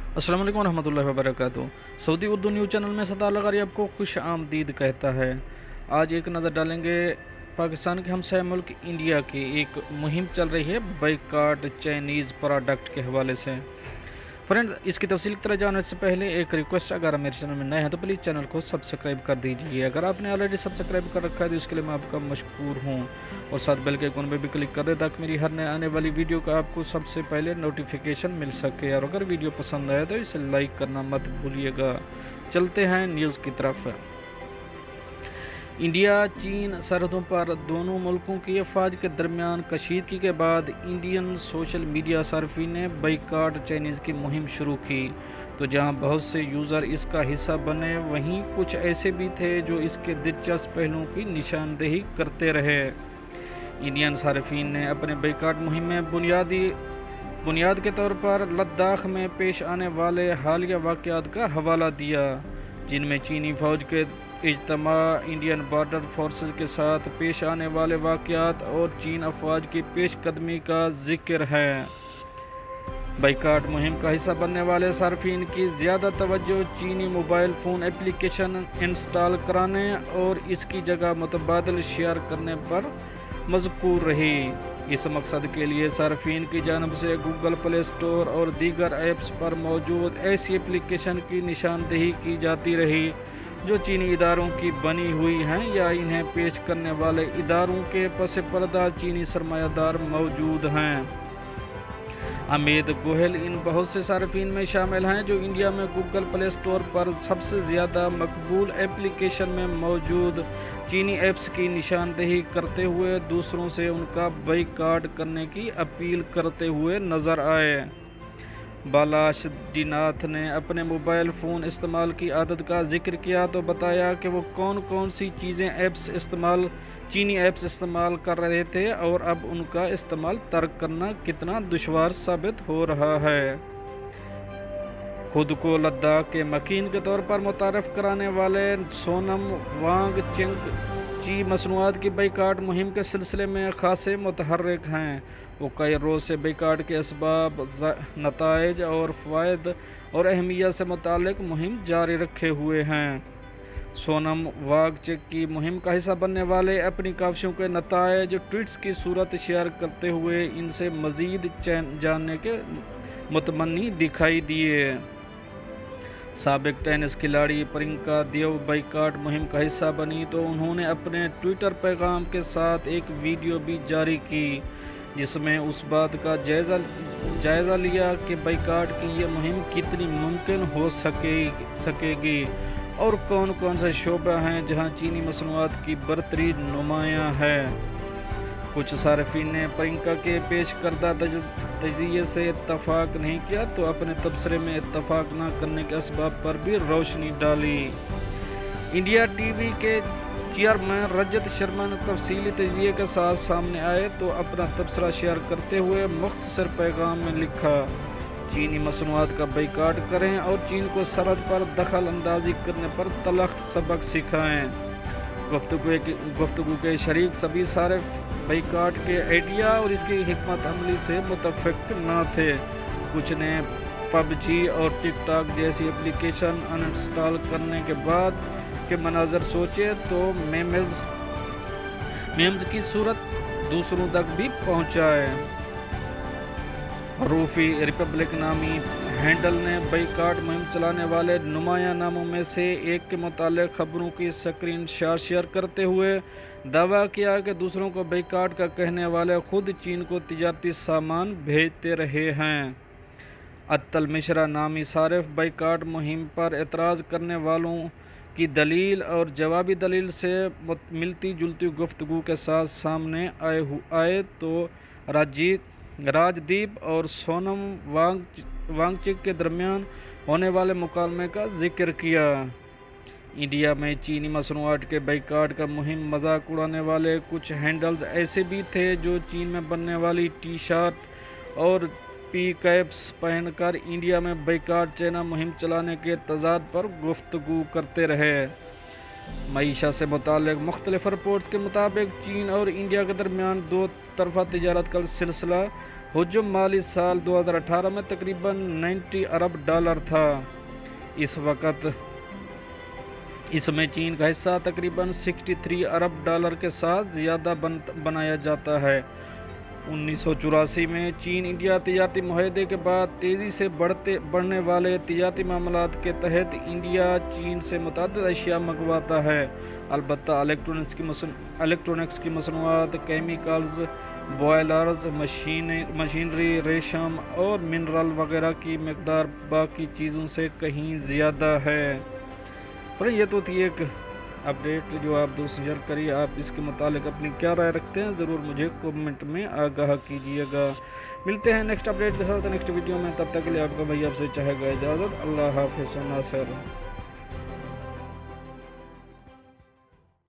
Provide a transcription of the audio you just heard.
अस्सलाम वालेकुम रहमतुल्लाहि व बरकातुहू। सऊदी उर्दू न्यूज़ चैनल में सदार लगारी आपको खुश आमदीद कहता है। आज एक नज़र डालेंगे पाकिस्तान के हमसाया मुल्क इंडिया की एक मुहिम चल रही है बाइकाट चाइनीज़ प्रोडक्ट के हवाले से। फ्रेंड, इसकी तफसील की तरह जाने से पहले एक रिक्वेस्ट, अगर आप मेरे चैनल में नए हैं तो प्लीज़ चैनल को सब्सक्राइब कर दीजिए। अगर आपने ऑलरेडी सब्सक्राइब कर रखा है तो इसके लिए मैं आपका मशकूर हूँ, और साथ बेल के आइकन पे भी क्लिक कर दें ताकि मेरी हर नए आने वाली वीडियो का आपको सबसे पहले नोटिफिकेशन मिल सके। और अगर वीडियो पसंद आए तो इसे लाइक करना मत भूलिएगा। चलते हैं न्यूज़ की तरफ। इंडिया चीन सरहदों पर दोनों मुल्कों की अफवाज के दरमियान कशीदगी के बाद इंडियन सोशल मीडिया सार्फिन ने बाइकाट चाइनीज़ की मुहिम शुरू की। तो जहां बहुत से यूज़र इसका हिस्सा बने, वहीं कुछ ऐसे भी थे जो इसके दिलचस्प पहलुओं की निशानदेही करते रहे। इंडियन सार्फिन ने अपने बाइकाट मुहिम में बुनियाद के तौर पर लद्दाख में पेश आने वाले हालिया वाक़यात का हवाला दिया, जिनमें चीनी फ़ौज के इज्तिमा, इंडियन बॉर्डर फोर्सेस के साथ पेश आने वाले वाक़यात और चीन अफवाज की पेशकदमी का जिक्र है। बाइकाट मुहिम का हिस्सा बनने वाले सार्फिन की ज़्यादा तवज्जो चीनी मोबाइल फ़ोन एप्लीकेशन इंस्टॉल कराने और इसकी जगह मुतबादल शेयर करने पर मज़कूर रही। इस मकसद के लिए सार्फिन की जानब से गूगल प्ले स्टोर और दीगर ऐप्स पर मौजूद ऐसी एप्लीकेशन की निशानदेही की जाती रही जो चीनी इदारों की बनी हुई हैं या इन्हें पेश करने वाले इदारों के पस पर्दा चीनी सरमायादार मौजूद हैं। अमित गोयल इन बहुत से सार्फिन में शामिल हैं जो इंडिया में गूगल प्ले स्टोर पर सबसे ज़्यादा मकबूल एप्लीकेशन में मौजूद चीनी ऐप्स की निशानदेही करते हुए दूसरों से उनका बाइकाट करने की अपील करते हुए नज़र आए। बालाश डीनाथ ने अपने मोबाइल फ़ोन इस्तेमाल की आदत का जिक्र किया तो बताया कि वो कौन कौन सी चीज़ें चीनी ऐप्स इस्तेमाल कर रहे थे और अब उनका इस्तेमाल तर्क करना कितना दुश्वार साबित हो रहा है। खुद को लद्दाख के मकीन के तौर पर मुतारफ़ कराने वाले सोनम वांगचुक मसनूआत की बाइकाट मुहिम के सिलसिले में खासे मुतहर्रिक हैं। वो कई रोज़ से बाइकाट के असबाब, नताइज और फ़वाइद और अहमियत से मुतालिक मुहिम जारी रखे हुए हैं। सोनम वांगचुक की मुहिम का हिस्सा बनने वाले अपनी काविशों के नताइज ट्वीट्स की सूरत शेयर करते हुए इनसे मज़ीद जानने के मुतमन्नी दिखाई दिए। साबिक टेनिस खिलाड़ी प्रियंका देव बाइकाट मुहिम का हिस्सा बनी तो उन्होंने अपने ट्विटर पैगाम के साथ एक वीडियो भी जारी की, जिसमें उस बात का जायज़ा लिया कि बाइकाट की ये मुहिम कितनी मुमकिन हो सकेगी और कौन कौन से शोबे हैं जहां चीनी मसनूआत की बरतरी नुमायां है। कुछ सार्फिन ने प्रियंका के पेश करदा तजिए से इत्तफाक नहीं किया तो अपने तबसरे में इत्तफाक न करने के असबाब पर भी रोशनी डाली। इंडिया टीवी के चेयरमैन रजत शर्मा ने तफसीली तजिए के साथ सामने आए तो अपना तबसरा शेयर करते हुए मुख्तसर पैगाम में लिखा, चीनी मसनूआत का बाइकाट करें और चीन को सरहद पर दखल अंदाजी करने पर तलख सबक सिखाएं। गुफ्तगू के शरीक सभी सारे बाइकाट के आइडिया और इसकी हिकमत अमली से मुतफ़िक न थे। कुछ ने पबजी और टिकटॉक जैसी एप्लीकेशन अनइंस्टॉल करने के बाद के मनाजर सोचे तो मेम्स की सूरत दूसरों तक भी पहुंचाए। रूफी रिपब्लिक नामी हैंडल ने बाइकाट मुहिम चलाने वाले नुमाया नामों में से एक के मुतालिक खबरों की स्क्रीन शॉट शेयर करते हुए दावा किया कि दूसरों को बाइकाट का कहने वाले खुद चीन को तिजारती सामान भेजते रहे हैं। अत्तल मिश्रा नामी सारिफ बाइकाट मुहिम पर एतराज़ करने वालों की दलील और जवाबी दलील से मिलती जुलती गुफ्तगू के साथ सामने आए तो राजदीप और सोनम वांगचुक के दरमियान होने वाले मुकालमे का जिक्र किया। इंडिया में चीनी मसनूआत के बाइकाट का मुहिम मजाक उड़ाने वाले कुछ हैंडल्स ऐसे भी थे जो चीन में बनने वाली टी शर्ट और पी कैप्स पहनकर इंडिया में बाइकाट चाइना मुहिम चलाने के तजाद पर गुफ्तगू करते रहे। मईशा से मुतालिक मुख्तलिफ रिपोर्ट्स के मुताबिक चीन और इंडिया के दरमियान दो तरफा तिजारत का सिलसिला حجم مالی سال 2018 میں تقریباً 90 ارب ڈالر تھا۔ اس وقت اس میں چین کا حصہ تقریباً 63 ارب ڈالر کے ساتھ زیادہ بنایا جاتا ہے۔ 1984 میں چین انڈیا تجارتی معاہدے کے بعد تیزی سے بڑھنے والے تجارتی معاملات کے تحت انڈیا چین سے متعدد اشیاء منگواتا ہے، البتہ الیکٹرونکس کی مصنوعات، کیمیکلز، بوائلرز، مشینری، ریشم اور منرل وغیرہ کی مقدار باقی چیزوں سے کہیں زیادہ ہے۔ اور یہ تو تھی ایک اپڈیٹ جو آپ دوست شیئر کریے۔ آپ اس کے متعلق اپنی کیا رائے رکھتے ہیں ضرور مجھے کومنٹ میں آگاہ کیجیے گا۔ ملتے ہیں نیکسٹ اپڈیٹ کے ساتھ نیکسٹ ویڈیو میں، تب تک کے لیے آپ کا بھائی آپ سے چاہے گا اجازت۔ اللہ حافظ و ناصر۔